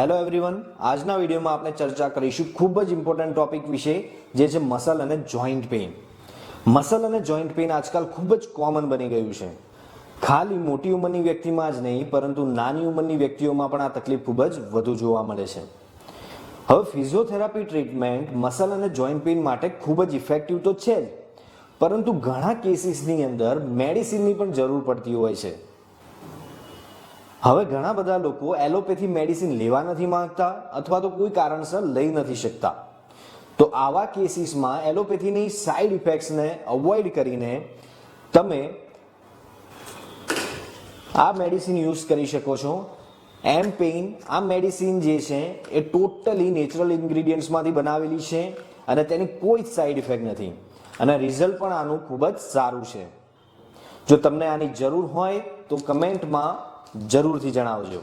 Hello everyone, આજના વિડીયોમાં આપણે ચર્ચા કરીશું ખૂબ જ ઇમ્પોર્ટન્ટ ટોપિક વિશે, જે છે મસલ અને જોઈન્ટ પેઇન. મસલ અને જોઈન્ટ પેઇન આજકાલ ખૂબ જ કોમન બની ગયું છે. ખાલી મોટી ઉંમરની વ્યક્તિમાં જ નહીં, પરંતુ નાની ઉંમરની વ્યક્તિઓમાં પણ આ તકલીફ ખૂબ જ વધુ જોવા મળે છે. હવે ફિઝિયોથેરાપી ટ્રીટમેન્ટ મસલ અને જોઈન્ટ પેઇન માટે ખૂબ જ ઇફેક્ટિવ તો છે જ, પરંતુ ઘણા કેસીસની અંદર મેડિસિનની પણ જરૂર પડતી હોય છે. હવે ઘણા બધા લોકો એલોપેથી મેડિસિન લેવા નથી માંગતા અથવા તો કોઈ કારણસર લઈ નથી શકતા. તો આવા કેસીસમાં એલોપેથીની સાઇડ ઇફેક્ટ્સને અવોઇડ કરીને તમે આ મેડિસિન યુઝ કરી શકો છો. એમ પેઇન આ મેડિસિન જે છે એ ટોટલી નેચરલ ઇન્ગ્રીડિયન્ટ્સમાંથી બનાવેલી છે અને તેની કોઈ જ સાઇડ ઇફેક્ટ નથી અને રિઝલ્ટ પણ આનું ખૂબ જ સારું છે. જો તમને આની જરૂર હોય તો કમેન્ટમાં જરૂરથી જણાવજો.